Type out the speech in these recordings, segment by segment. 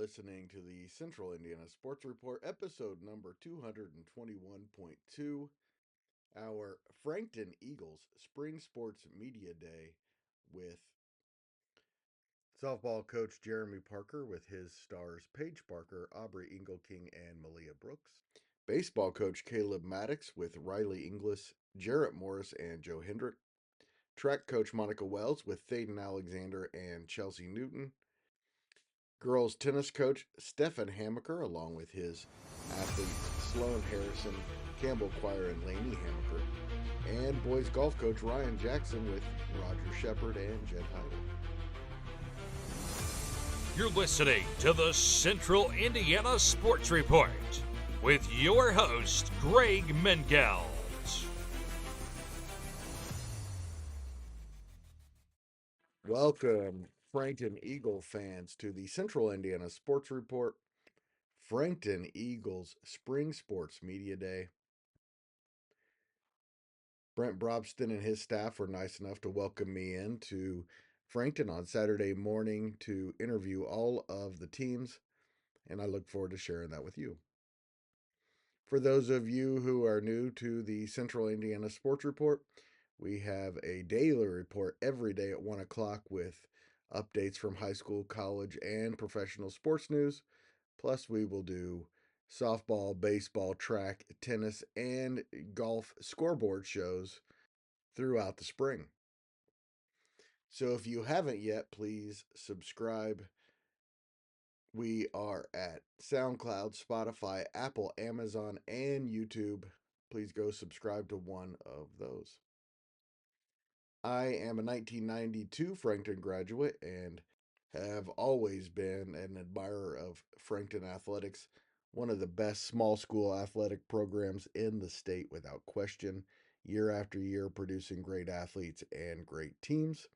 listening to the Central Indiana Sports Report, episode number 221.2, our Frankton Eagles Spring Sports Media Day with softball coach Jeremy Parker with his stars Paige Parker, Aubree, Engelking, and Maliyah Brooks. Baseball coach Caleb Maddox with Riley Inglis, Jarrett Morris, and Joe Hendrick. Track coach Monica Wells with Thaiden Alexander and Chelsea Newton. Girls tennis coach Stefan Hamaker, along with his athletes Sloane, Harrison, Campbell, Quire, and Lainey Hamaker. And boys golf coach Ryan Jackson with Roger Shepard and Jett. You're listening to the Central Indiana Sports Report with your host, Greg Mengelt. Welcome, Frankton Eagle fans, to the Central Indiana Sports Report, Frankton Eagles Spring Sports Media Day. Brent Brobston and his staff were nice enough to welcome me into Frankton on Saturday morning to interview all of the teams, and I look forward to sharing that with you. For those of you who are new to the Central Indiana Sports Report, we have a daily report every day at 1 o'clock with updates from high school, college, and professional sports news. Plus, we will do softball, baseball, track, tennis, and golf scoreboard shows throughout the spring. So if you haven't yet, please subscribe. We are at SoundCloud, Spotify, Apple, Amazon, and YouTube. Please go subscribe to one of those. I am a 1992 Frankton graduate and have always been an admirer of Frankton athletics, one of the best small school athletic programs in the state without question, year after year producing great athletes and great teams.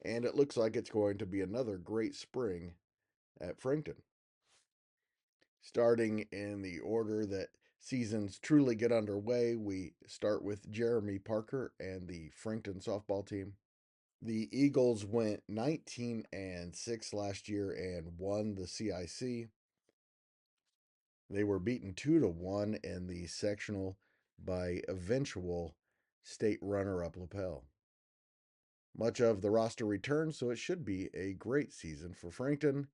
And it looks like it's going to be another great spring at Frankton. Starting in the order that seasons truly get underway, we start with Jeremy Parker and the Frankton softball team. The Eagles went 19-6 last year and won the CIC. They were beaten 2-1 in the sectional by eventual state runner-up Lapel. Much of the roster returned, so it should be a great season for Frankton.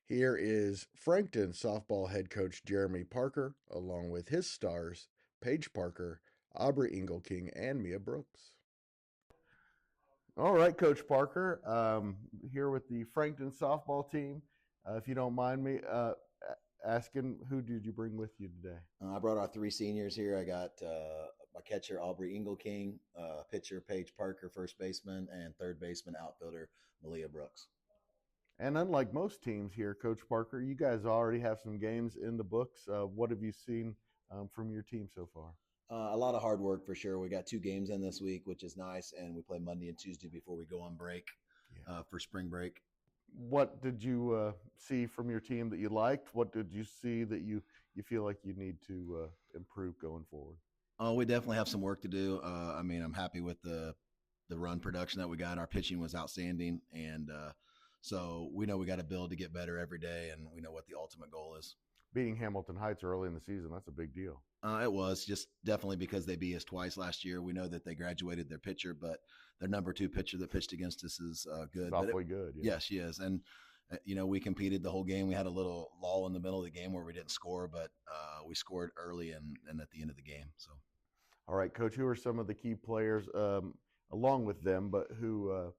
Here is Frankton softball head coach Jeremy Parker, along with his stars Paige Parker, Aubree Engelking, and Mia Brooks. All right, Coach Parker, here with the Frankton softball team. If you don't mind me asking, who did you bring with you today? I brought our three seniors here. I got my catcher, Aubree Engelking, pitcher, Paige Parker, first baseman, and third baseman, outfielder, Maliyah Brooks. And unlike most teams here, Coach Parker, you guys already have some games in the books. What have you seen from your team so far? A lot of hard work for sure. We got 2 games in this week, which is nice, and we play Monday and Tuesday before we go on break for spring break. What did you see from your team that you liked? What did you see that you feel like you need to improve going forward? We definitely have some work to do. I'm happy with the run production that we got. Our pitching was outstanding, and so we know we got to build to get better every day, and we know what the ultimate goal is. Beating Hamilton Heights early in the season, that's a big deal. It was just definitely because they beat us twice last year. We know that they graduated their pitcher, but their number 2 pitcher that pitched against us is good. Awfully good. Yeah. Yes, she is. And, we competed the whole game. We had a little lull in the middle of the game where we didn't score, but we scored early and at the end of the game. So, all right, Coach, who are some of the key players along with them, but who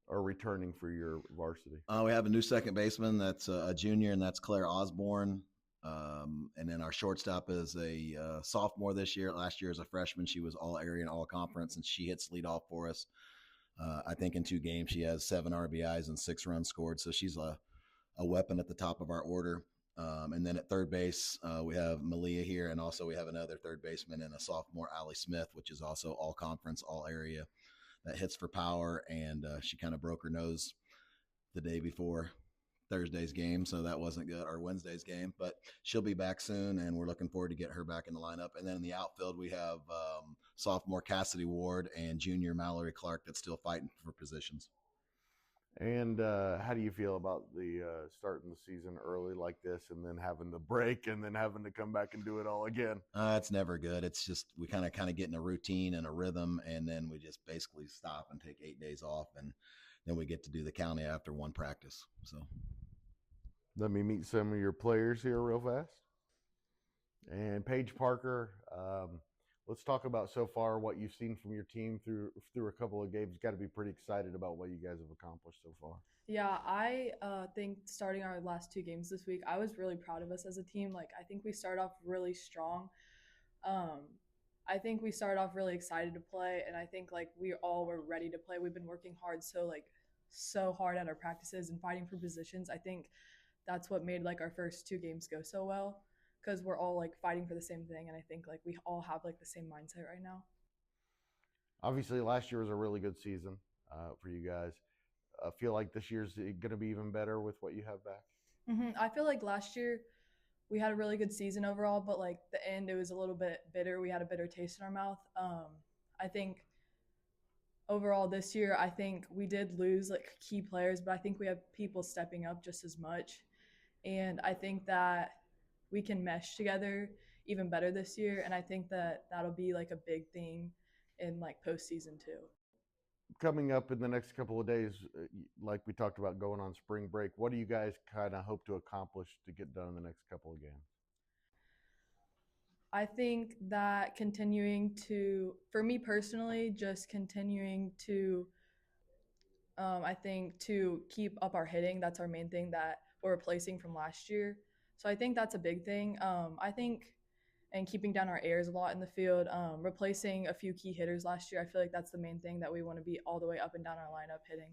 are returning for your varsity? We have a new second baseman that's a junior, and that's Claire Osborne. And then our shortstop is a sophomore this year. Last year as a freshman, she was all area and all conference, and she hits lead off for us. I think in 2 games, she has 7 RBIs and 6 runs scored. So she's a weapon at the top of our order. And then at third base, we have Maliyah here. And also we have another third baseman and a sophomore, Allie Smith, which is also all conference, all area, that hits for power. And she kind of broke her nose the day before Thursday's game, so that wasn't good, or Wednesday's game, but she'll be back soon, and we're looking forward to get her back in the lineup. And then in the outfield, we have sophomore Cassidy Ward and junior Mallory Clark that's still fighting for positions. And how do you feel about the starting the season early like this, and then having the break, and then having to come back and do it all again? It's never good. It's just we kind of get in a routine and a rhythm, and then we just basically stop and take 8 days off, and then we get to do the county after one practice. So Let me meet some of your players here real fast. And Paige Parker, let's talk about so far what you've seen from your team through a couple of games. Got to be pretty excited about what you guys have accomplished so far. Yeah, I think starting our last 2 games this week, I was really proud of us as a team. Like, I think we started off really strong. I think we started off really excited to play, and I think like we all were ready to play. We've been working hard, so hard at our practices and fighting for positions. I think that's what made like our first 2 games go so well, because we're all like fighting for the same thing, and I think like we all have like the same mindset right now. Obviously, last year was a really good season for you guys. I feel like this year's going to be even better with what you have back. I feel like last year we had a really good season overall, but like the end, it was a little bit bitter. We had a bitter taste in our mouth. I think overall this year, I think we did lose like key players, but I think we have people stepping up just as much. And I think that we can mesh together even better this year. And I think that that'll be like a big thing in like postseason too. Coming up in the next couple of days, like we talked about going on spring break, what do you guys kind of hope to accomplish to get done in the next couple of games? I think that for me personally, just continuing to, I think to keep up our hitting. That's our main thing that we're replacing from last year. So I think that's a big thing. I think, and keeping down our errors a lot in the field, replacing a few key hitters last year. I feel like that's the main thing that we want to be all the way up and down our lineup hitting.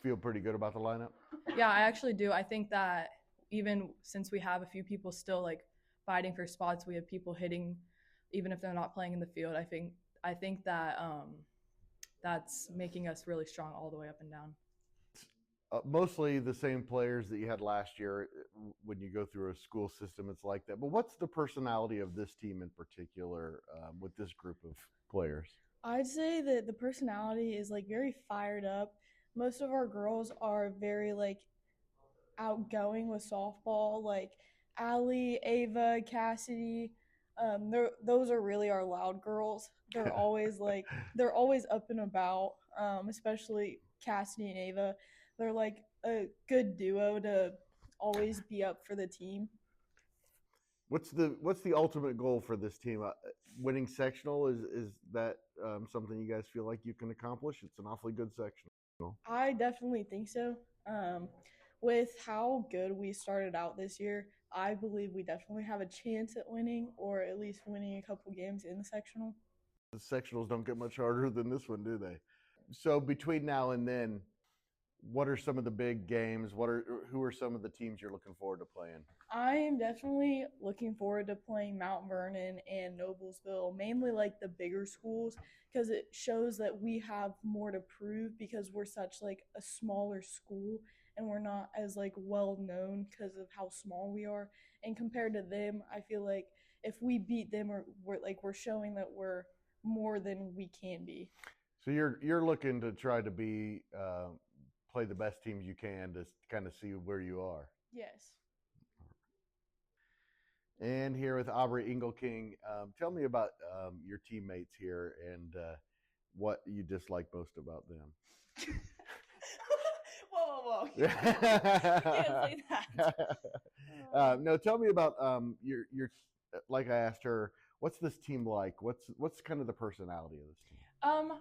Feel pretty good about the lineup? Yeah, I actually do. I think that even since we have a few people still like fighting for spots, we have people hitting, even if they're not playing in the field. I think that that's making us really strong all the way up and down. Mostly the same players that you had last year. When you go through a school system, it's like that. But what's the personality of this team in particular with this group of players? I'd say that the personality is like very fired up. Most of our girls are very like outgoing with softball, like Allie, Ava, Cassidy. Those are really our loud girls. They're always up and about, especially Cassidy and Ava. They're like a good duo to always be up for the team. What's the ultimate goal for this team? Winning sectional, is that something you guys feel like you can accomplish? It's an awfully good sectional. I definitely think so. With how good we started out this year, I believe we definitely have a chance at winning, or at least winning a couple games in the sectional. The sectionals don't get much harder than this one, do they? So between now and then, what are some of the big games? Who are some of the teams you're looking forward to playing? I am definitely looking forward to playing Mount Vernon and Noblesville, mainly like the bigger schools, because it shows that we have more to prove because we're such like a smaller school and we're not as like well known because of how small we are. And compared to them, I feel like if we beat them, we're showing that we're more than we can be. So you're looking to try to be play the best teams you can to kind of see where you are. Yes. And here with Aubree Engelking, tell me about your teammates here and what you dislike most about them. Whoa. You can't say that. No, tell me about your like I asked her, what's this team like? What's kind of the personality of this team?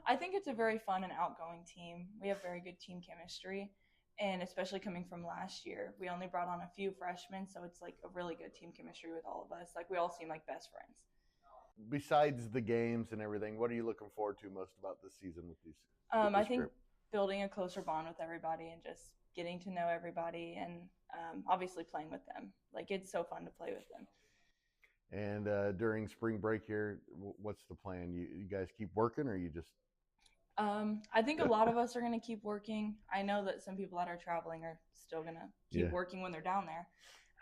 I think it's a very fun and outgoing team. We have very good team chemistry, and especially coming from last year, we only brought on a few freshmen, so it's like a really good team chemistry with all of us. Like we all seem like best friends. Besides the games and everything, what are you looking forward to most about this season with these? I think building a closer bond with everybody and just getting to know everybody, and obviously playing with them. Like it's so fun to play with them. And during spring break here, what's the plan? You guys keep working, or you just? I think a lot of us are going to keep working. I know that some people that are traveling are still going to keep working when they're down there.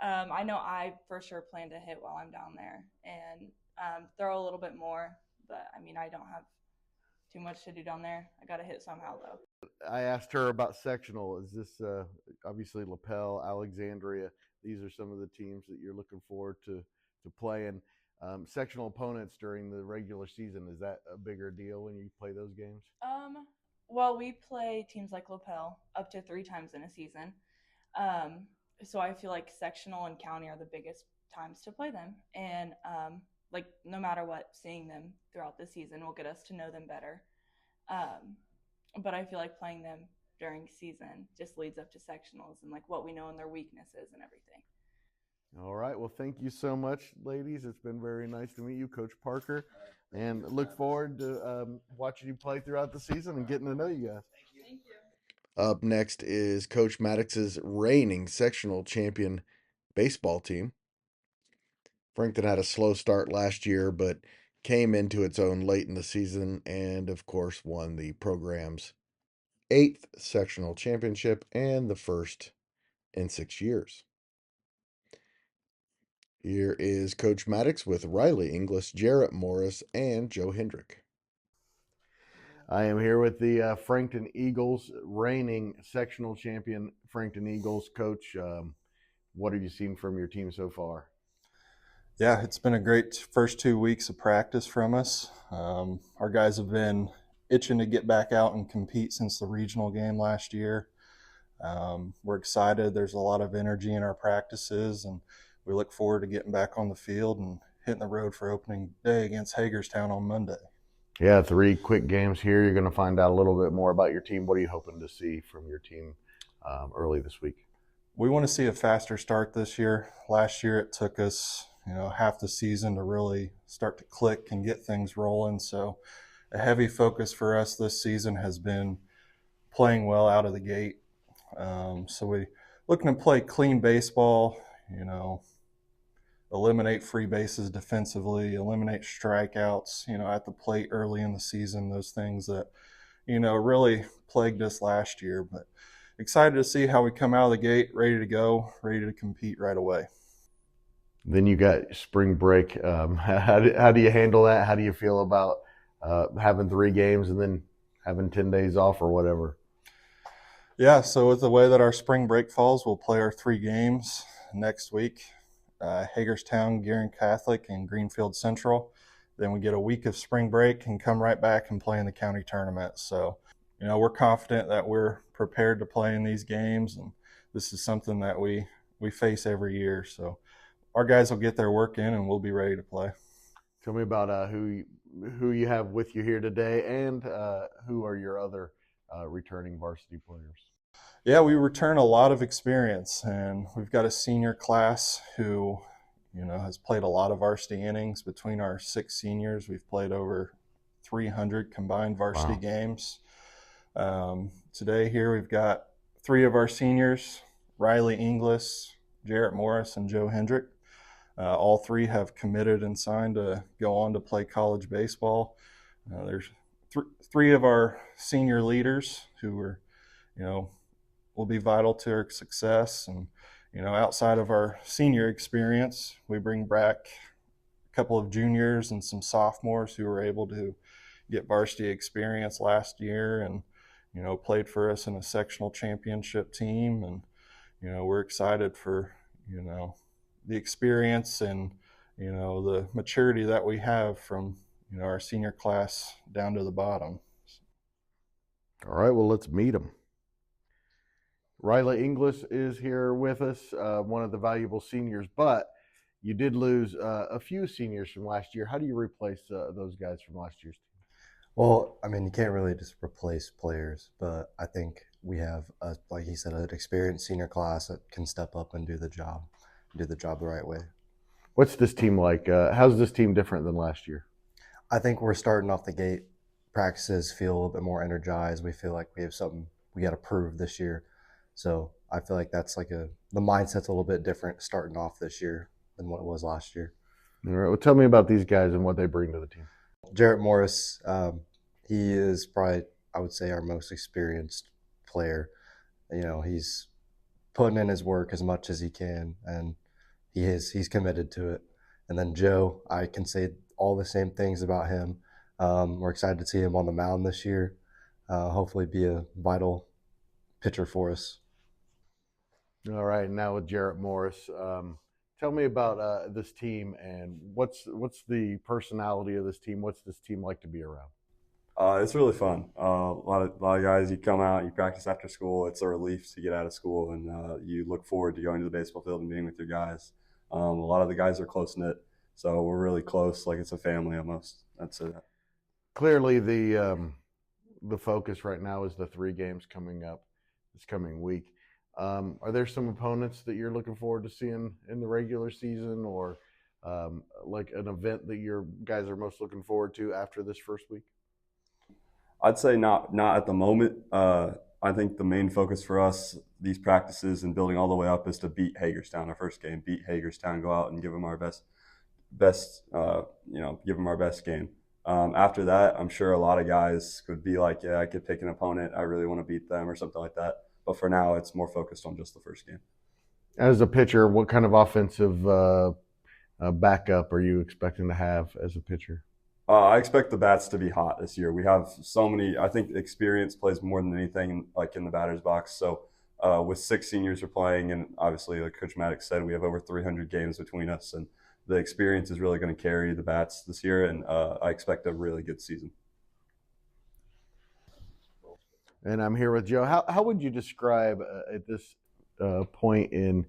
I know I for sure plan to hit while I'm down there and throw a little bit more. But, I mean, I don't have too much to do down there. I got to hit somehow, though. I asked her about sectional. Is this obviously LaPel, Alexandria? These are some of the teams that you're looking forward to playing. Sectional opponents during the regular season, is that a bigger deal when you play those games? Well, we play teams like LaPel up to 3 times in a season. So I feel like sectional and county are the biggest times to play them. And like no matter what, seeing them throughout the season will get us to know them better. But I feel like playing them during season just leads up to sectionals and like what we know and their weaknesses and everything. All right. Well, thank you so much, ladies. It's been very nice to meet you, Coach Parker, and look forward to watching you play throughout the season and getting to know you guys. Thank you. Up next is Coach Maddox's reigning sectional champion baseball team. Frankton had a slow start last year, but came into its own late in the season and, of course, won the program's 8th sectional championship and the first in 6 years. Here is Coach Maddox with Riley Inglis, Jarrett Morris, and Joe Hendrick. I am here with the Frankton Eagles, reigning sectional champion Frankton Eagles. Coach, what have you seen from your team so far? Yeah, it's been a great first 2 weeks of practice from us. Our guys have been itching to get back out and compete since the regional game last year. We're excited. There's a lot of energy in our practices, and we look forward to getting back on the field and hitting the road for opening day against Hagerstown on Monday. Yeah, 3 quick games here. You're going to find out a little bit more about your team. What are you hoping to see from your team early this week? We want to see a faster start this year. Last year it took us, half the season to really start to click and get things rolling. So a heavy focus for us this season has been playing well out of the gate. So we looking to play clean baseball, eliminate free bases defensively, eliminate strikeouts, at the plate early in the season, those things that, really plagued us last year. But excited to see how we come out of the gate, ready to go, ready to compete right away. Then you got spring break. How do you handle that? How do you feel about having 3 games and then having 10 days off or whatever? Yeah, so with the way that our spring break falls, we'll play our 3 games next week. Hagerstown, Gearing Catholic, and Greenfield Central. Then we get a week of spring break and come right back and play in the county tournament. So, we're confident that we're prepared to play in these games, and this is something that we face every year. So our guys will get their work in, and we'll be ready to play. Tell me about who you have with you here today, and who are your other returning varsity players? Yeah, we return a lot of experience, and we've got a senior class who, has played a lot of varsity innings. Between our 6 seniors, we've played over 300 combined varsity games. Today here we've got 3 of our seniors, Riley Inglis, Jarrett Morris, and Joe Hendrick. All 3 have committed and signed to go on to play college baseball. There's 3 of our senior leaders who are, will be vital to our success. And, outside of our senior experience, we bring back a couple of juniors and some sophomores who were able to get varsity experience last year and, played for us in a sectional championship team. And, we're excited for, the experience and, the maturity that we have from, our senior class down to the bottom. All right, well, let's meet them. Riley Inglis is here with us, one of the valuable seniors, but you did lose a few seniors from last year. How do you replace those guys from last year's team? Well, you can't really just replace players, but I think we have, like he said, an experienced senior class that can step up and do the job the right way. What's this team like? How's this team different than last year? I think we're starting off the gate. Practices feel a little bit more energized. We feel like we have something we got to prove this year. So I feel like that's the mindset's a little bit different starting off this year than what it was last year. All right. Well, tell me about these guys and what they bring to the team. Jarrett Morris, he is probably, I would say, our most experienced player. He's putting in his work as much as he can, and he's committed to it. And then Joe, I can say all the same things about him. We're excited to see him on the mound this year. hopefully be a vital pitcher for us. All right, now with Jarrett Morris, tell me about this team and what's the personality of this team? What's this team like to be around? It's really fun. A lot of guys, you come out, you practice after school. It's a relief to get out of school, and you look forward to going to the baseball field and being with your guys. A lot of the guys are close knit, so we're really close, like it's a family almost. That's it. Clearly, the focus right now is the 3 games coming up this coming week. Are there some opponents that you're looking forward to seeing in the regular season, or like an event that your guys are most looking forward to after this first week? I'd say not at the moment. I think the main focus for us, these practices and building all the way up, is to beat Hagerstown our first game. Beat Hagerstown, go out and give them our best. Give them our best game. After that, I'm sure a lot of guys could be like, yeah, I could pick an opponent. I really want to beat them or something like that. But for now, it's more focused on just the first game. As a pitcher, what kind of offensive backup are you expecting to have as a pitcher? I expect the bats to be hot this year. We have so many. I think experience plays more than anything, like in the batter's box. So with 6 seniors we're playing, and obviously, like Coach Maddox said, we have over 300 games between us, and the experience is really going to carry the bats this year. And I expect a really good season. And I'm here with Joe. How would you describe at this point in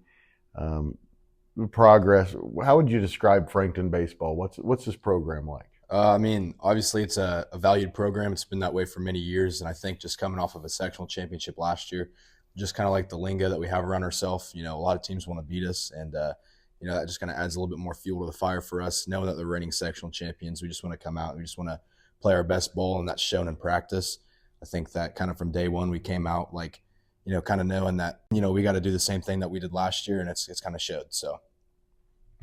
progress? How would you describe Frankton baseball? What's this program like? I mean, obviously it's a valued program. It's been that way for many years. And I think just coming off of a sectional championship last year, just kind of like the lingo that we have around ourselves, a lot of teams want to beat us. And, that just kind of adds a little bit more fuel to the fire for us, knowing that they're reigning sectional champions. We just want to come out and we just want to play our best ball, and that's shown in practice. I think that kind of from day one we came out like, kind of knowing that, we got to do the same thing that we did last year, and it's kind of showed. So.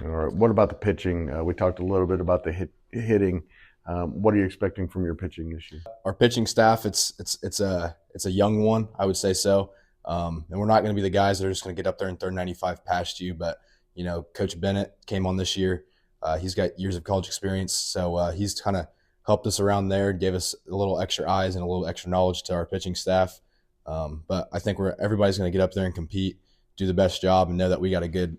All right. What about the pitching? We talked a little bit about the hitting. What are you expecting from your pitching this year? Our pitching staff, it's a young one, I would say so. And we're not going to be the guys that are just going to get up there and throw 95 past you. But, Coach Bennett came on this year. He's got years of college experience. So he's kind of helped us around there, gave us a little extra eyes and a little extra knowledge to our pitching staff. But I think everybody's going to get up there and compete, do the best job, and know that we got a good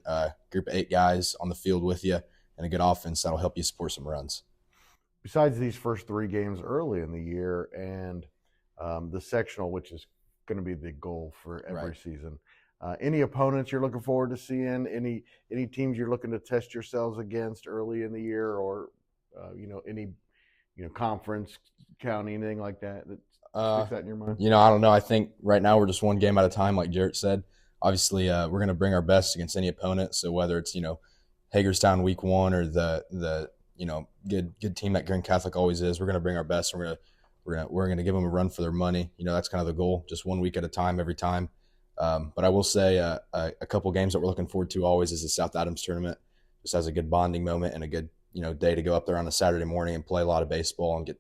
group of 8 guys on the field with you and a good offense that'll help you support some runs. Besides these first 3 games early in the year and the sectional, which is going to be the goal for every season, any opponents you're looking forward to seeing? Any teams you're looking to test yourselves against early in the year, or any conference, county, anything like that sticks out in your mind? I don't know. I think right now we're just one game at a time, like Jarrett said. Obviously, we're going to bring our best against any opponent. So whether it's Hagerstown week 1 or the good team that Grand Catholic always is, we're going to bring our best. We're going to give them a run for their money. That's kind of the goal, just 1 week at a time every time. But I will say a couple games that we're looking forward to always is the South Adams tournament. Just as a good bonding moment and a good day to go up there on a Saturday morning and play a lot of baseball and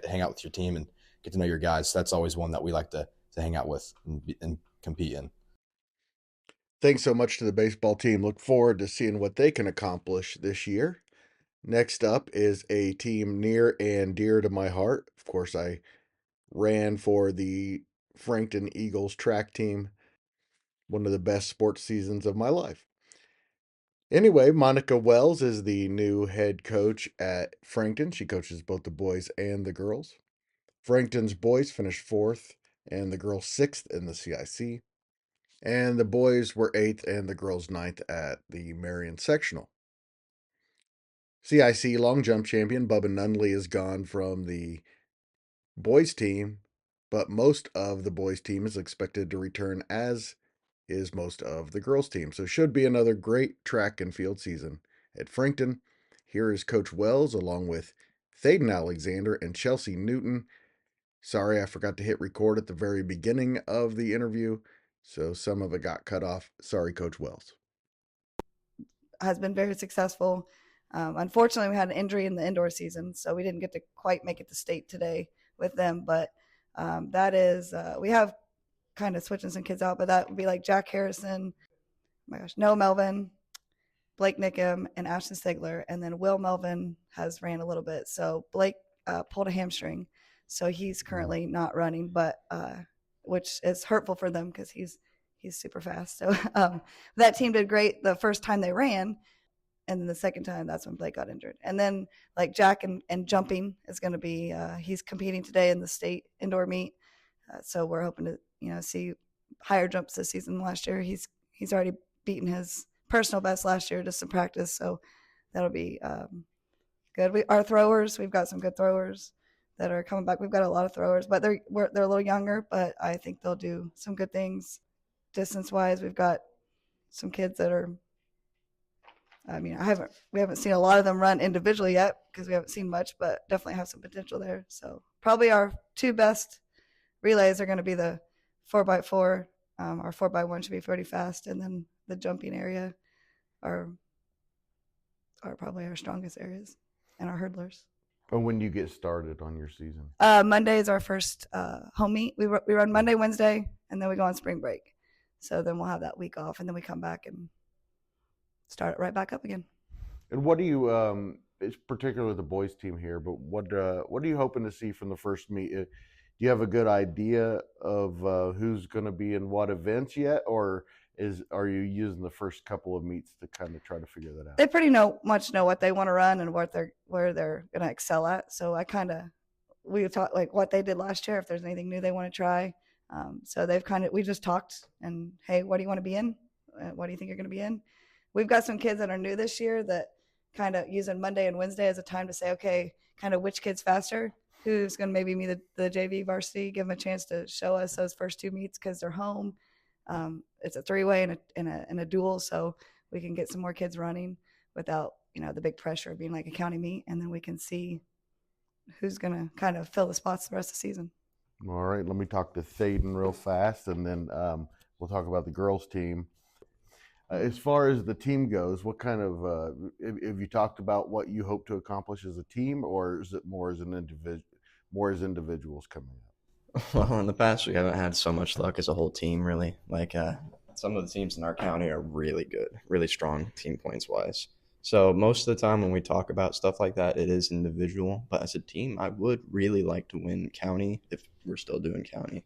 hang out with your team and get to know your guys. So that's always one that we like to hang out with and compete in. Thanks so much to the baseball team. Look forward to seeing what they can accomplish this year. Next up is a team near and dear to my heart. Of course, I ran for the Frankton Eagles track team, one of the best sports seasons of my life. Anyway, Monica Wells is the new head coach at Frankton. She coaches both the boys and the girls. Frankton's boys finished 4th and the girls 6th in the CIC. And the boys were 8th and the girls 9th at the Marion sectional. CIC long jump champion Bubba Nunley is gone from the boys team, but most of the boys team is expected to return, as is most of the girls team. So should be another great track and field season at Frankton. Here is Coach Wells along with Thaiden Alexander and Chelsea Newton. Sorry, I forgot to hit record at the very beginning of the interview, so some of it got cut off. Sorry, Coach Wells. Has been very successful. Unfortunately, we had an injury in the indoor season, so we didn't get to quite make it to state today with them. But that is, we have kind of switching some kids out, but that would be like Jack Harrison, Noah Melvin, Blake Nickham, and Ashton Stigler. And then Will Melvin has ran a little bit. So Blake pulled a hamstring. so he's currently not running, but which is hurtful for them because he's super fast. So that team did great the first time they ran, and then the second time, that's when Blake got injured. And then like Jack and jumping is going to be he's competing today in the state indoor meet, so we're hoping to see higher jumps this season than last year. He's already beaten his personal best last year just in practice, so that'll be good. Our throwers, we've got some good throwers that are coming back. We've got a lot of throwers, but they're a little younger, but I think they'll do some good things. Distance wise, we've got some kids that are, we haven't seen a lot of them run individually yet because we haven't seen much, but definitely have some potential there. So probably our two best relays are going to be the 4x4. Our 4x1 should be pretty fast, and then the jumping area are probably our strongest areas, and our hurdlers. And when you get started on your season? Monday is our first home meet. We run Monday, Wednesday, and then we go on spring break. So then we'll have that week off, and then we come back and start it right back up again. And what do you, it's particularly the boys team here, but what are you hoping to see from the first meet? Do you have a good idea of who's going to be in what events yet, or are you using the first couple of meets to kind of try to figure that out? They pretty much know what they want to run and where they're going to excel at. So we talked like what they did last year, if there's anything new they want to try. So we just talked and, hey, what do you want to be in? What do you think you're going to be in? We've got some kids that are new this year that kind of using Monday and Wednesday as a time to say, okay, kind of which kid's faster, who's going to maybe be the JV varsity, give them a chance to show us those first two meets because they're home. It's a three-way and a dual, so we can get some more kids running without, the big pressure of being like a county meet, and then we can see who's going to kind of fill the spots the rest of the season. All right, let me talk to Thaiden real fast, and then we'll talk about the girls' team. As far as the team goes, what kind of have you talked about what you hope to accomplish as a team, or is it more as individuals coming up? Well, in the past, we haven't had so much luck as a whole team, really. Like some of the teams in our county are really good, really strong team points wise. So most of the time when we talk about stuff like that, it is individual. But as a team, I would really like to win county if we're still doing county.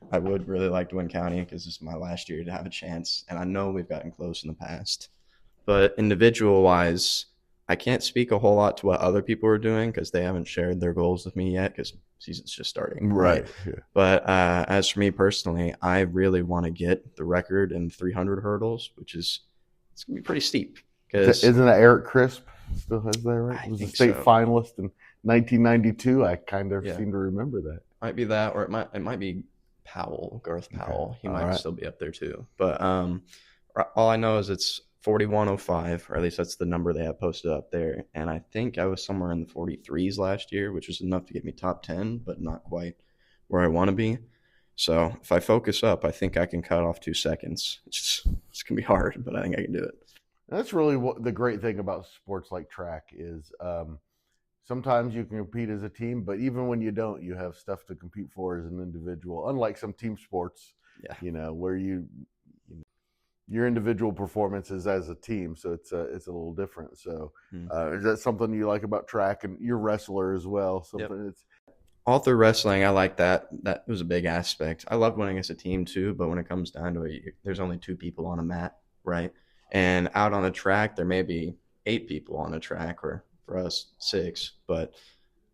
I would really like to win county because this is my last year to have a chance. And I know we've gotten close in the past. But individual-wise, I can't speak a whole lot to what other people are doing because they haven't shared their goals with me yet because season's just starting. Right. Yeah. But as for me personally, I really want to get the record in 300 hurdles, which it's going to be pretty steep. Isn't that Eric Crisp still has that, right? I He was a think state so. finalist in 1992. I kind of seem to remember that. Might be that, or it might be Garth Powell. Okay. He might still be up there too. But all I know is it's 4105, or at least that's the number they have posted up there. And I think I was somewhere in the 43s last year, which was enough to get me top 10, but not quite where I want to be. So if I focus up, I think I can cut off 2 seconds. It's going to be hard, but I think I can do it. That's really what the great thing about sports like track is. Sometimes you can compete as a team, but even when you don't, you have stuff to compete for as an individual. Unlike some team sports, where your individual performance is as a team, so it's a little different. So, is that something you like about track? And you're a wrestler as well. All through wrestling, I like that. That was a big aspect. I love winning as a team too, but when it comes down to it, there's only 2 people on a mat, right? And out on the track, there may be 8 people on a track, or for us, 6, but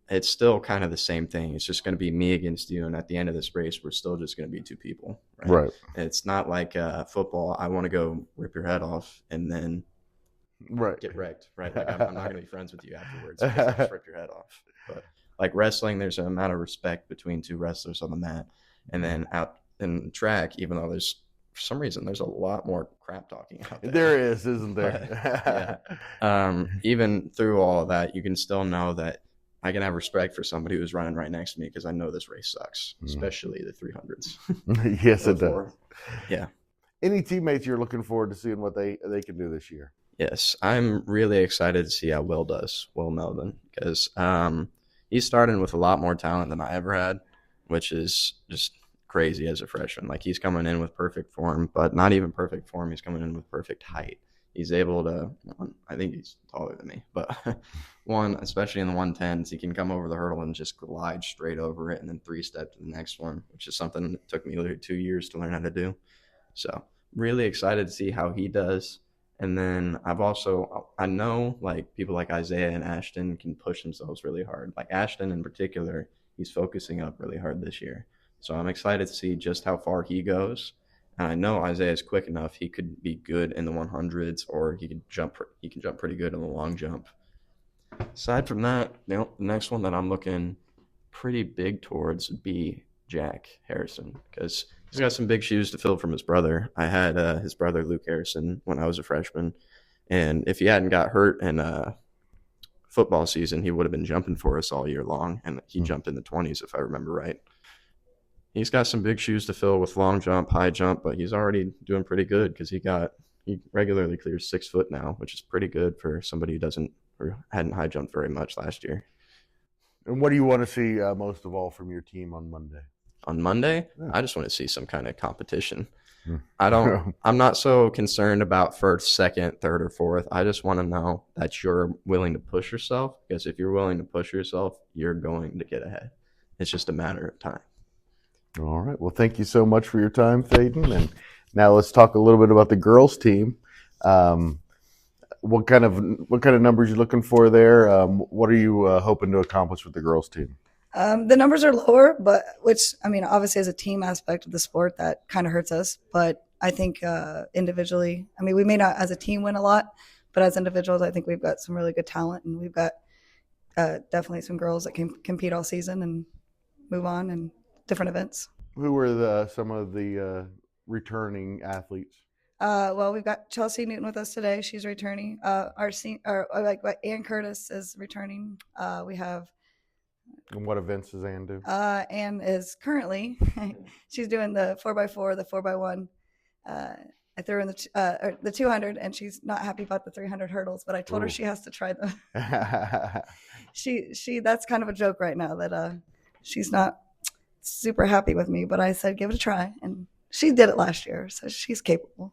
it's still kind of the same thing. It's just going to be me against you, and at the end of this race, we're still just going to be 2 people, right? It's not like football. I want to go rip your head off and then get wrecked, right? Like I'm not going to be friends with you afterwards because I just ripped your head off. But like wrestling, there's an amount of respect between 2 wrestlers on the mat, and then out in track, even though for some reason, there's a lot more crap talking out there. There is, isn't there? Even through all of that, you can still know that I can have respect for somebody who's running right next to me because I know this race sucks, especially the 300s. Yes, it does. Yeah. Any teammates you're looking forward to seeing what they can do this year? Yes, I'm really excited to see how Will Melvin, because he's starting with a lot more talent than I ever had, which is just crazy as a freshman. Like, he's coming in with perfect form, but not even perfect form. He's coming in with perfect height. he's able to, I think he's taller than me, but one, especially in the 110s, he can come over the hurdle and just glide straight over it and then 3-step to the next one, which is something that took me literally 2 years to learn how to do. So really excited to see how he does. And then I know like people like Isaiah and Ashton can push themselves really hard. Like Ashton in particular, he's focusing up really hard this year. So I'm excited to see just how far he goes. And I know Isaiah's quick enough. He could be good in the 100s, or he can jump pretty good in the long jump. Aside from that, the next one that I'm looking pretty big towards would be Jack Harrison, because he's got some big shoes to fill from his brother. I had his brother Luke Harrison when I was a freshman, and if he hadn't got hurt in football season, he would have been jumping for us all year long, and he jumped in the 20s if I remember right. He's got some big shoes to fill with long jump, high jump, but he's already doing pretty good because he regularly clears 6 foot now, which is pretty good for somebody who hadn't high jumped very much last year. And what do you want to see most of all from your team on Monday? On Monday, yeah. I just want to see some kind of competition. I'm not so concerned about first, second, third, or fourth. I just want to know that you're willing to push yourself, because if you're willing to push yourself, you're going to get ahead. It's just a matter of time. All right. Well, thank you so much for your time, Thaiden. And now let's talk a little bit about the girls' team. What kind of numbers are you looking for there? What are you hoping to accomplish with the girls' team? The numbers are lower, but obviously as a team aspect of the sport, that kind of hurts us. But I think individually, we may not as a team win a lot, but as individuals, I think we've got some really good talent, and we've got definitely some girls that can compete all season and move on in different events. Who were some of the returning athletes? Well, we've got Chelsea Newton with us today. She's returning. Ann Curtis is returning. We have. And what events does Ann do? Ann is currently, she's doing the 4x4, the 4x1. I threw in the 200, and she's not happy about the 300 hurdles, but I told her she has to try them. she that's kind of a joke right now that she's not super happy with me, but I said give it a try, and she did it last year, so she's capable.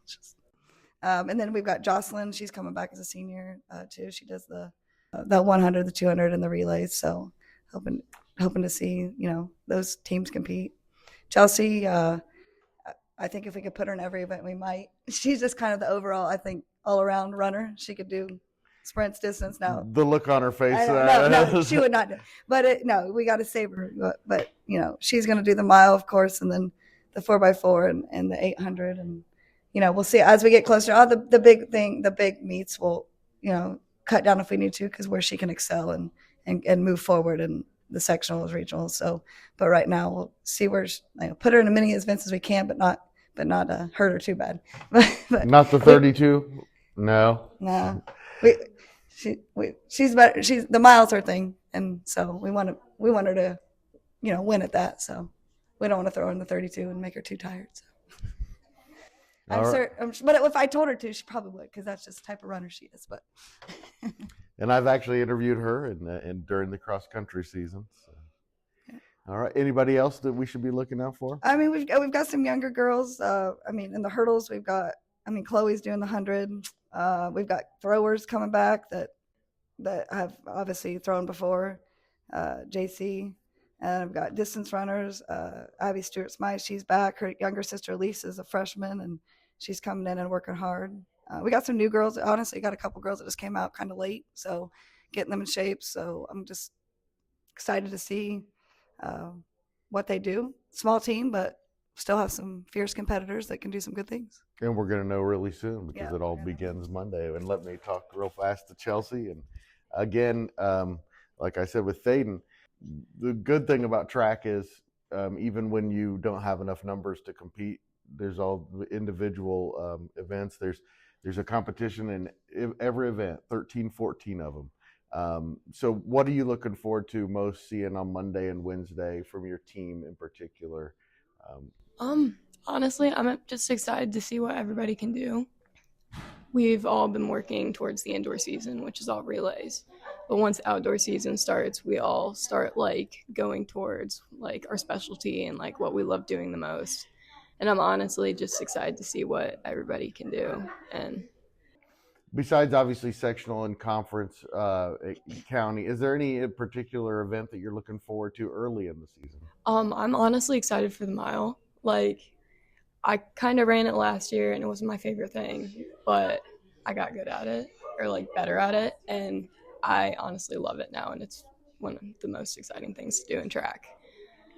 And then we've got Jocelyn. She's coming back as a senior too. She does the 100, the 200, and the relays. So hoping to see those teams compete. Chelsea, I think if we could put her in every event, we might. She's just kind of the overall, I think, all around runner. She could do sprints, distance. Now the look on her face. No, she would not do. But we got to save her. But she's going to do the mile, of course, and then the 4x4 and the 800, and we'll see as we get closer. The big meets will cut down if we need to, because where she can excel and move forward in the sectionals, regionals. So, but right now we'll see where put her in as many events as we can, but not hurt her too bad. but not the 32. No. She's better. The miles her thing, and so we want her to win at that. So we don't want to throw her in the 32 and make her too tired. So. But if I told her to, she probably would, because that's just the type of runner she is. But and I've actually interviewed her during the cross country season. So. All right. Anybody else that we should be looking out for? We've got some younger girls. In the hurdles, we've got. Chloe's doing the 100. We've got throwers coming back that have obviously thrown before. JC. And I've got distance runners. Abby Stewart-Smythe, she's back. Her younger sister Lisa is a freshman, and she's coming in and working hard. We got some new girls. Honestly, got a couple girls that just came out kind of late, so getting them in shape. So I'm just excited to see what they do. Small team, but still have some fierce competitors that can do some good things. And we're going to know really soon, because it all begins Monday. And let me talk real fast to Chelsea. And again, like I said with Thaiden, the good thing about track is even when you don't have enough numbers to compete, there's all the individual events. There's a competition in every event, 13, 14 of them. So what are you looking forward to most seeing on Monday and Wednesday from your team in particular? Honestly, I'm just excited to see what everybody can do. We've all been working towards the indoor season, which is all relays. But once the outdoor season starts, we all start going towards our specialty and what we love doing the most. And I'm honestly just excited to see what everybody can do. And Besides obviously sectional and conference county, is there any particular event that you're looking forward to early in the season? I'm honestly excited for the mile. Like, I kind of ran it last year and it wasn't my favorite thing, but I got good at it, or like better at it, and I honestly love it now, and it's one of the most exciting things to do in track.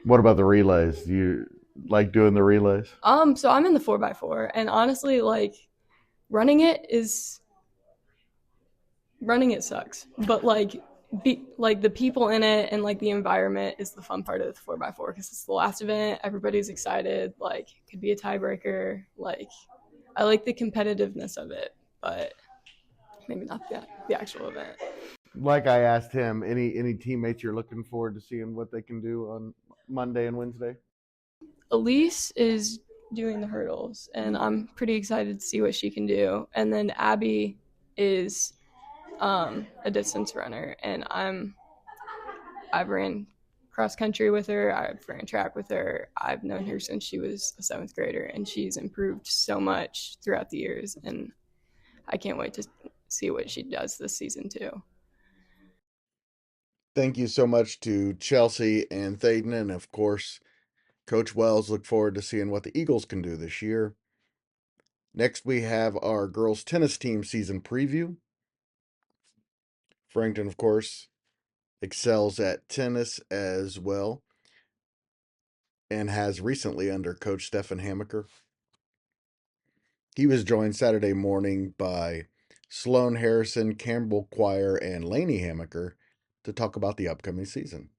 What about the relays? Do you like doing the relays? So I'm in the 4x4, and honestly, like, running it sucks, but like the people in it and like the environment is the fun part of the 4x4 because it's the last event. Everybody's excited. Like, it could be a tiebreaker. Like, I like the competitiveness of it, but maybe not the actual event. Like I asked him, any teammates you're looking forward to seeing what they can do on Monday and Wednesday? Elise is doing the hurdles, and I'm pretty excited to see what she can do. And then Abby is a distance runner, and I've ran cross country with her. I've ran track with her. I've known her since she was a 7th grader, and she's improved so much throughout the years, and I can't wait to see what she does this season too. Thank you so much to Chelsea and Thaiden, and of course, Coach Wells. Look forward to seeing what the Eagles can do this year. Next, we have our girls tennis team season preview. Frankton, of course, excels at tennis as well and has recently under Coach Stefan Hamaker. He was joined Saturday morning by Sloane Harrison, Campbell, Quire, and Lainey Hamaker to talk about the upcoming season.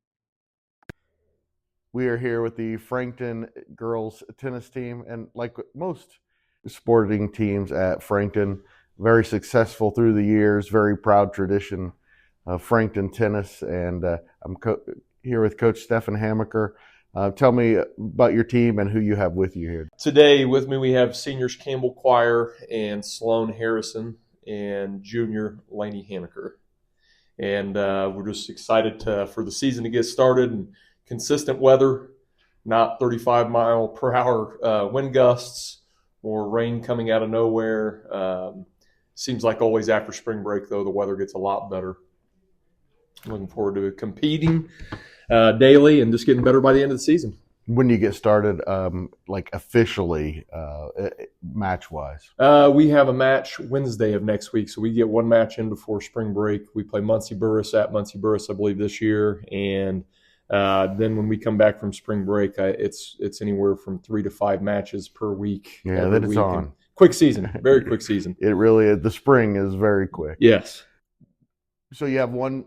We are here with the Frankton girls tennis team, and like most sporting teams at Frankton, very successful through the years, very proud tradition of Frankton tennis, and I'm here with Coach Stefan Hamaker. Tell me about your team and who you have with you here. Today with me we have seniors Campbell, Quire, and Sloane Harrison, and junior Lainey Hamaker. And we're just excited for the season to get started. And consistent weather, not 35-mile-per-hour wind gusts or rain coming out of nowhere. Seems like always after spring break, though, the weather gets a lot better. Looking forward to competing daily and just getting better by the end of the season. When you get started, like officially, match-wise? We have a match Wednesday of next week, so we get one match in before spring break. We play Muncie Burris at Muncie Burris, I believe, this year, and then when we come back from spring break, it's anywhere from 3 to 5 matches per week. Yeah, that it's on. Quick season, very quick season. It really is. The spring is very quick. Yes. So you have one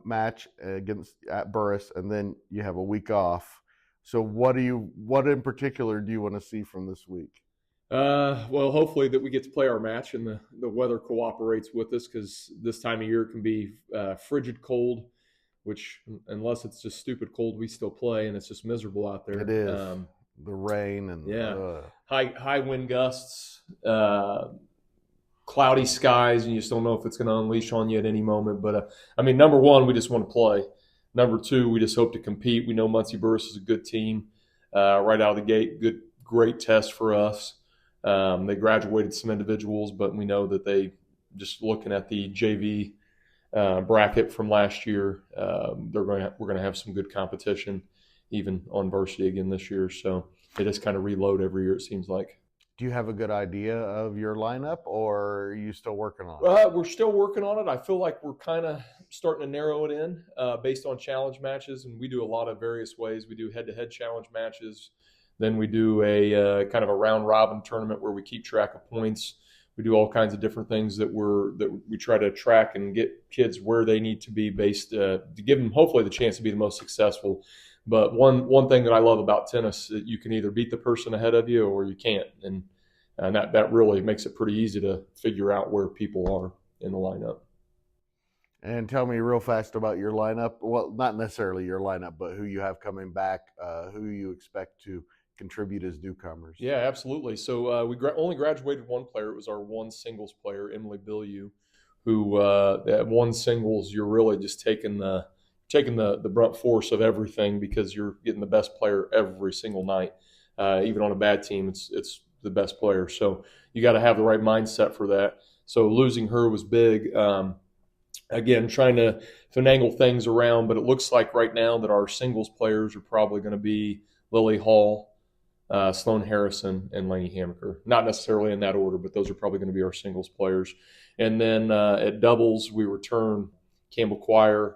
match at Burris, and then you have a week off. So what in particular do you want to see from this week? Well, hopefully that we get to play our match and the weather cooperates with us, because this time of year can be frigid cold, which unless it's just stupid cold, we still play, and it's just miserable out there. It is. The rain and high wind gusts, cloudy skies, and you just don't know if it's going to unleash on you at any moment. But number one, we just want to play. Number two, we just hope to compete. We know Muncie Burris is a good team right out of the gate. Great test for us. They graduated some individuals, but we know that they, just looking at the JV bracket from last year, we're going to have some good competition, even on varsity again this year. So they just kind of reload every year, it seems like. Do you have a good idea of your lineup, or are you still working on it? We're still working on it. I feel like we're kind of starting to narrow it in based on challenge matches, and we do a lot of various ways. We do head-to-head challenge matches. Then we do a kind of a round-robin tournament where we keep track of points. We do all kinds of different things that we try to track and get kids where they need to be based to give them hopefully the chance to be the most successful. But one thing that I love about tennis, that you can either beat the person ahead of you or you can't, and that really makes it pretty easy to figure out where people are in the lineup. And tell me real fast about your lineup. Well, not necessarily your lineup, but who you have coming back, who you expect to contribute as newcomers. Yeah, absolutely. So we only graduated one player. It was our one singles player, Emily Billieu, who at one singles, you're really just taking the brunt force of everything, because you're getting the best player every single night. Even on a bad team, it's the best player. So you got to have the right mindset for that. So losing her was big. Again, trying to finagle things around, but it looks like right now that our singles players are probably going to be Lily Hall, Sloane Harrison, and Lainey Hamaker. Not necessarily in that order, but those are probably going to be our singles players. And then at doubles, we return Campbell Quire,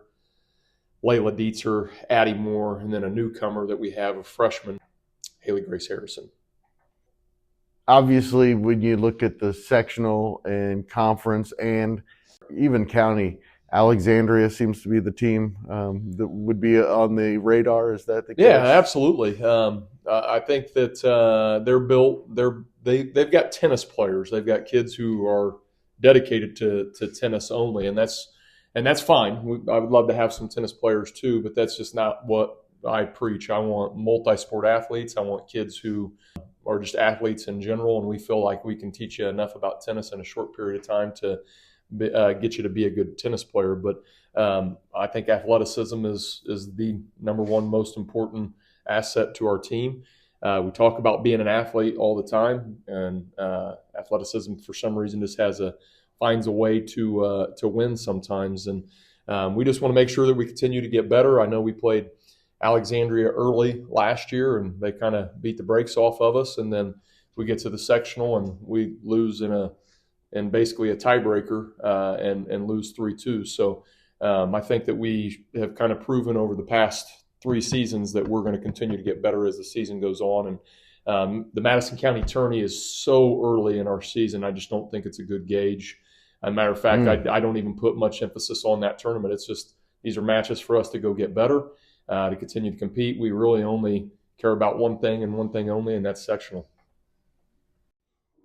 Layla Dietzer, Addie Moore, and then a newcomer that we have, a freshman, Haley Grace Harrison. Obviously, when you look at the sectional and conference and even county, Alexandria seems to be the team that would be on the radar. Is that the case? Yeah, absolutely. I think that they're built. They've got tennis players. They've got kids who are dedicated to tennis only, and that's fine. I would love to have some tennis players too, but that's just not what I preach. I want multi-sport athletes. I want kids who are just athletes in general, and we feel like we can teach you enough about tennis in a short period of time to get you to be a good tennis player. But I think athleticism is the number one most important asset to our team. We talk about being an athlete all the time, and athleticism for some reason just finds a way to win sometimes. And we just want to make sure that we continue to get better. I know we played Alexandria early last year, and they kind of beat the brakes off of us. And then we get to the sectional, and we lose in basically a tiebreaker and lose 3-2. So I think that we have kind of proven over the past 3 seasons that we're going to continue to get better as the season goes on. And the Madison County Tourney is so early in our season, I just don't think it's a good gauge. As a matter of fact, I don't even put much emphasis on that tournament. It's just these are matches for us to go get better, to continue to compete. We really only care about one thing and one thing only, and that's sectional.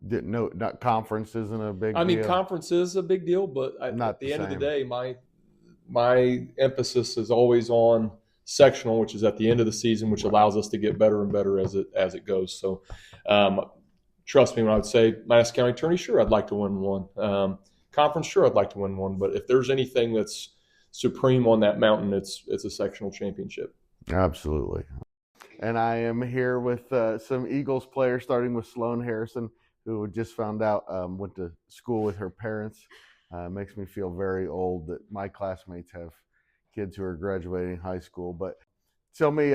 No, not conference isn't a big deal. I mean, conference is a big deal, but at the end of the day, my emphasis is always on sectional, which is at the end of the season, which allows us to get better and better as it goes. So, trust me when I would say Madison County Tourney, sure, I'd like to win one. Conference, sure, I'd like to win one. But if there's anything that's supreme on that mountain, it's a sectional championship. Absolutely. And I am here with some Eagles players, starting with Sloane Harrison, who just found out went to school with her parents. Makes me feel very old that my classmates have kids who are graduating high school. But tell me,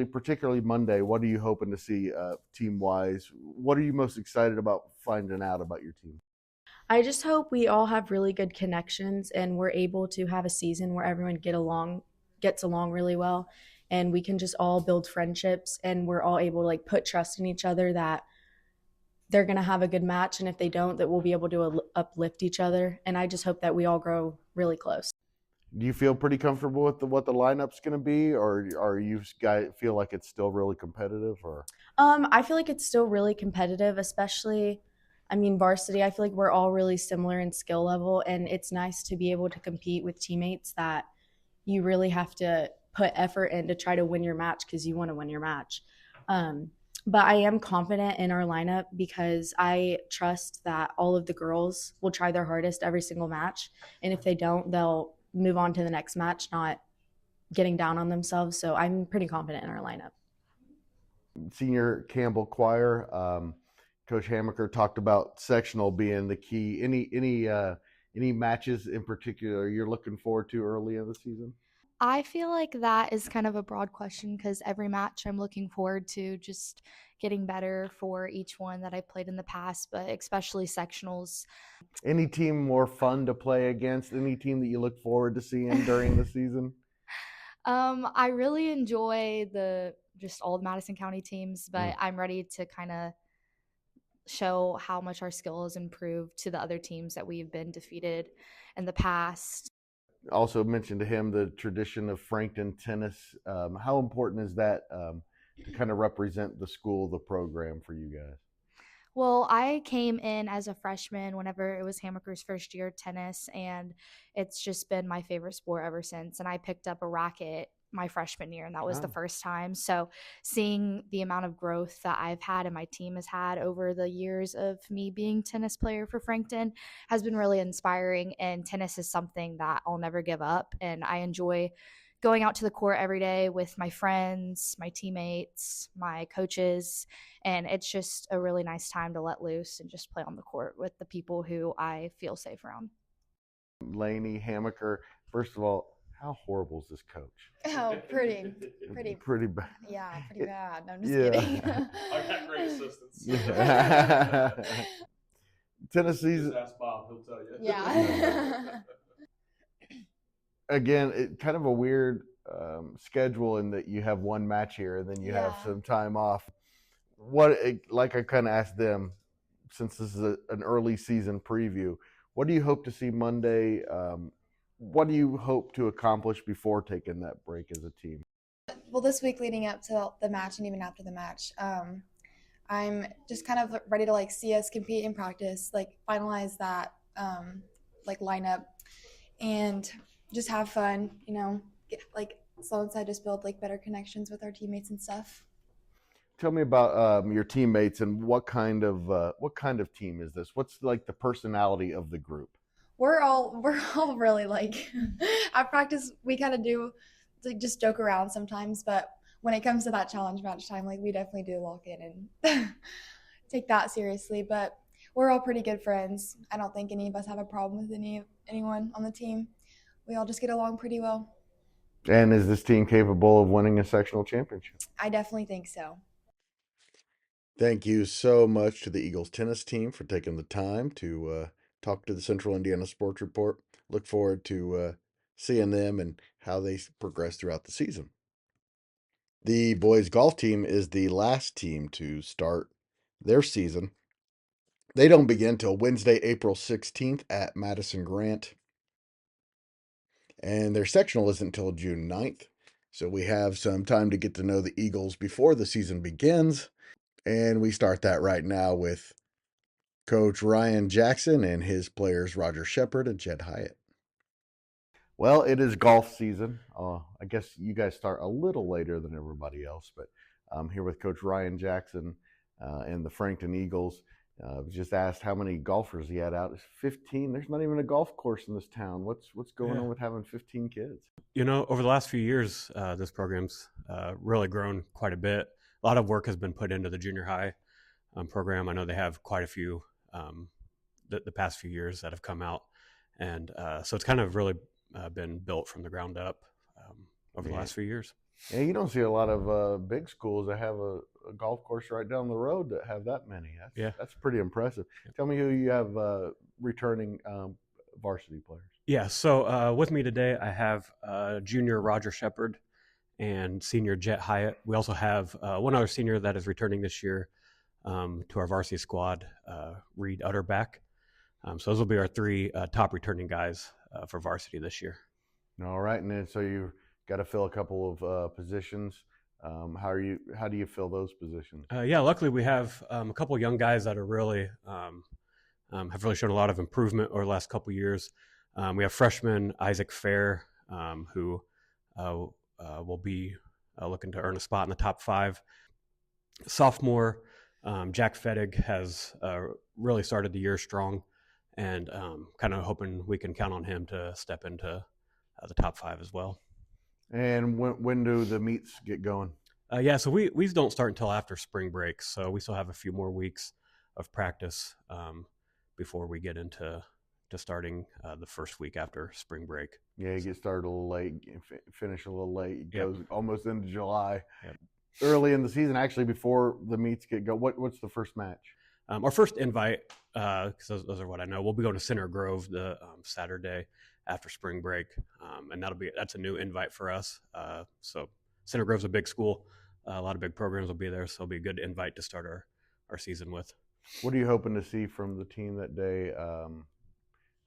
particularly Monday, what are you hoping to see team-wise? What are you most excited about finding out about your team? I just hope we all have really good connections and we're able to have a season where everyone gets along really well, and we can just all build friendships, and we're all able to put trust in each other that they're going to have a good match, and if they don't, that we'll be able to uplift each other. And I just hope that we all grow really close. Do you feel pretty comfortable with what the lineup's going to be, or you guys feel like it's still really competitive? Or I feel like it's still really competitive, especially, varsity. I feel like we're all really similar in skill level, and it's nice to be able to compete with teammates that you really have to put effort in to try to win your match because you want to win your match. But I am confident in our lineup because I trust that all of the girls will try their hardest every single match. And if they don't, they'll move on to the next match, not getting down on themselves. So I'm pretty confident in our lineup. Senior Campbell Quire, Coach Hamaker talked about sectional being the key. Any matches in particular you're looking forward to early in the season? I feel like that is kind of a broad question because every match I'm looking forward to just getting better for each one that I played in the past, but especially sectionals. Any team more fun to play against? Any team that you look forward to seeing during the season? I really enjoy just all the Madison County teams, but I'm ready to kind of show how much our skill has improved to the other teams that we've been defeated in the past. Also mentioned to him the tradition of Frankton tennis. How important is that to kind of represent the school, the program for you guys? Well, I came in as a freshman whenever it was Hamaker's first year of tennis, and it's just been my favorite sport ever since. And I picked up a racket my freshman year, and that was the first time. So seeing the amount of growth that I've had and my team has had over the years of me being tennis player for Frankton has been really inspiring, and tennis is something that I'll never give up, and I enjoy going out to the court every day with my friends, my teammates, my coaches, and it's just a really nice time to let loose and just play on the court with the people who I feel safe around. Lainey, Hamaker, first of all, how horrible is this coach? Oh, pretty bad. Yeah, pretty bad. No, I'm just Yeah. kidding. I've got great assistants. Yeah. Tennessee's Just ask Bob, he'll tell you. Yeah. again, kind of a weird schedule in that you have one match here and then you have some time off. Like I kind of asked them, since this is an early season preview, what do you hope to see Monday? What do you hope to accomplish before taking that break as a team? Well, this week leading up to the match and even after the match, I'm just kind of ready to see us compete in practice, finalize that lineup, and just have fun. Get, Sloane said, just build better connections with our teammates and stuff. Tell me about your teammates and what kind of team is this? What's the personality of the group? We're all really at practice we kind of do just joke around sometimes, but when it comes to that challenge match time, we definitely do lock in and take that seriously. But we're all pretty good friends. I don't think any of us have a problem with anyone on the team. We all just get along pretty well. And is this team capable of winning a sectional championship? I definitely think so. Thank you so much to the Eagles tennis team for taking the time to talk to the Central Indiana Sports Report. Look forward to seeing them and how they progress throughout the season. The boys golf team is the last team to start their season. They don't begin till Wednesday, April 16th at Madison Grant. And their sectional isn't until June 9th. So we have some time to get to know the Eagles before the season begins. And we start that right now with Coach Ryan Jackson and his players Roger Shepard and Jett Hiatt. Well, it is golf season. I guess you guys start a little later than everybody else, but I'm here with Coach Ryan Jackson and the Frankton Eagles. Just asked how many golfers he had out. It's 15. There's not even a golf course in this town. What's going on with having 15 kids? Over the last few years, this program's really grown quite a bit. A lot of work has been put into the junior high program. I know they have quite a few the past few years that have come out. And so it's kind of really been built from the ground up over the last few years. Yeah, you don't see a lot of big schools that have a golf course right down the road that have that many. That's pretty impressive. Tell me who you have returning varsity players. Yeah, so with me today I have junior Roger Shepard and senior Jett Hiatt. We also have one other senior that is returning this year to our varsity squad, Reed Utterback. So those will be our three top returning guys for varsity this year. All right, and then so you got to fill a couple of positions. How do you fill those positions? Luckily we have a couple of young guys that are really have really shown a lot of improvement over the last couple of years. We have freshman Isaac Fair, who will be looking to earn a spot in the top 5. Sophomore Jack Fettig has really started the year strong, and kind of hoping we can count on him to step into the top 5 as well. And when do the meets get going? So we don't start until after spring break, so we still have a few more weeks of practice before we get into starting the first week after spring break. Yeah, you get started a little late, finish a little late. It goes almost into July. Yep. Early in the season, actually, before the meets get going. What's the first match? Our first invite, because those are what I know, we'll be going to Center Grove the Saturday after spring break, and that's a new invite for us. So Center Grove's a big school, a lot of big programs will be there, so it'll be a good invite to start our season with. What are you hoping to see from the team that day,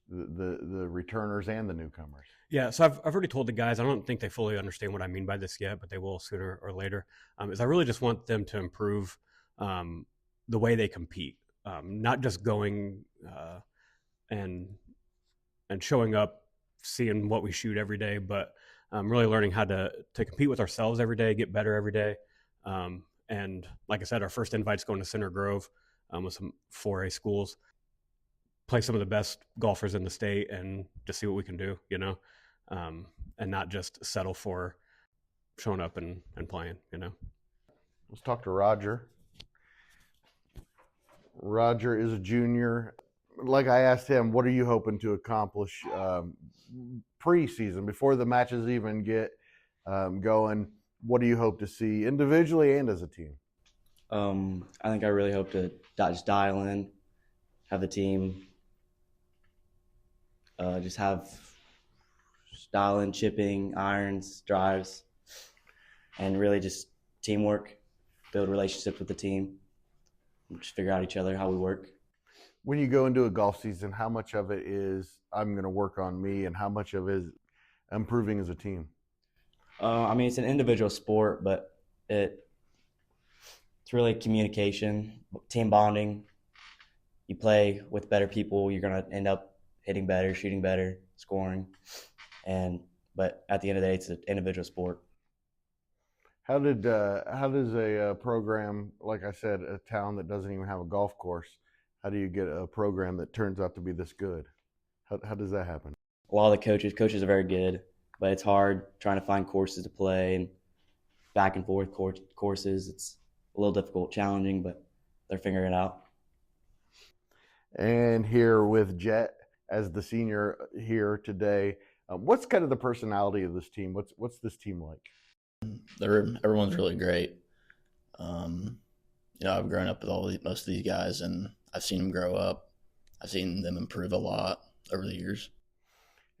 the returners and the newcomers? Yeah, so I've already told the guys, I don't think they fully understand what I mean by this yet, but they will sooner or later, is I really just want them to improve the way they compete, not just going and showing up, seeing what we shoot every day, but really learning how to compete with ourselves every day, get better every day. And like I said, our first invite's going to Center Grove with some 4A schools, play some of the best golfers in the state and just see what we can do, and not just settle for showing up and playing, Let's talk to Roger. Roger is a junior. Like I asked him, what are you hoping to accomplish preseason before the matches even get going? What do you hope to see individually and as a team? I think I really hope to just dial in, have the team just have dial in chipping, irons, drives, and really just teamwork, build relationships with the team, just figure out each other, how we work. When you go into a golf season, how much of it is I'm going to work on me and how much of it is improving as a team? I mean, it's an individual sport, but it's really communication, team bonding. You play with better people, you're going to end up hitting better, shooting better, scoring. But at the end of the day, it's an individual sport. How does a program, like I said, a town that doesn't even have a golf course, how do you get a program that turns out to be this good? How does that happen? A lot of the coaches are very good, but it's hard trying to find courses to play and back and forth courses. It's a little difficult, challenging, but they're figuring it out. And here with Jett as the senior here today, what's kind of the personality of this team? What's this team like? Everyone's really great. I've grown up with most of these guys, and I've seen them grow up. I've seen them improve a lot over the years.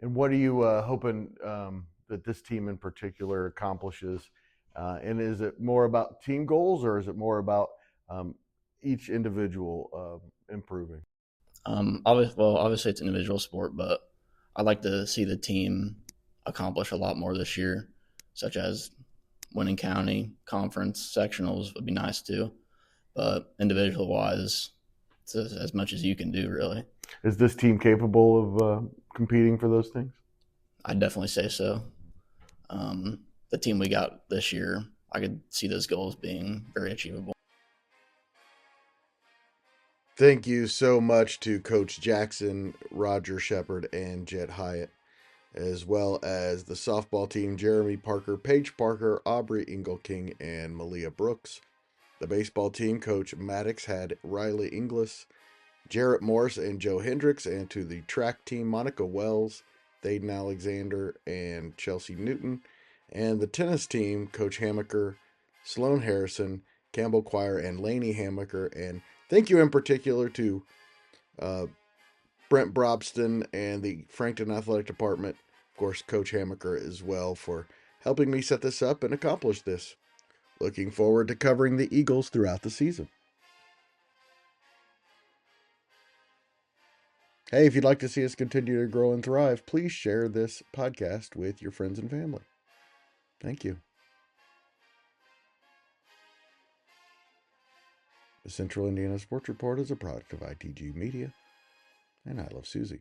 And what are you hoping that this team in particular accomplishes? And is it more about team goals, or is it more about each individual improving? Obviously it's an individual sport, but I'd like to see the team accomplish a lot more this year, such as winning county, conference, sectionals would be nice too. But individual wise, it's as much as you can do, really. Is this team capable of competing for those things? I'd definitely say so. The team we got this year, I could see those goals being very achievable. Thank you so much to Coach Jackson, Roger Shepard, and Jett Hiatt, as well as the softball team, Jeremy Parker, Paige Parker, Aubree Engelking, and Maliyah Brooks. The baseball team, Coach Maddox, had Riley Inglis, Jarrett Morris, and Joe Hendricks, and to the track team, Monica Wells, Thaiden Alexander, and Chelsea Newton. And the tennis team, Coach Hamaker, Sloane Harrison, Campbell Quire, and Lainey Hamaker. And thank you in particular to Brent Brobston and the Frankton Athletic Department, of course, Coach Hamaker as well, for helping me set this up and accomplish this. Looking forward to covering the Eagles throughout the season. Hey, if you'd like to see us continue to grow and thrive, please share this podcast with your friends and family. Thank you. The Central Indiana Sports Report is a product of ITG Media, and I love Susie.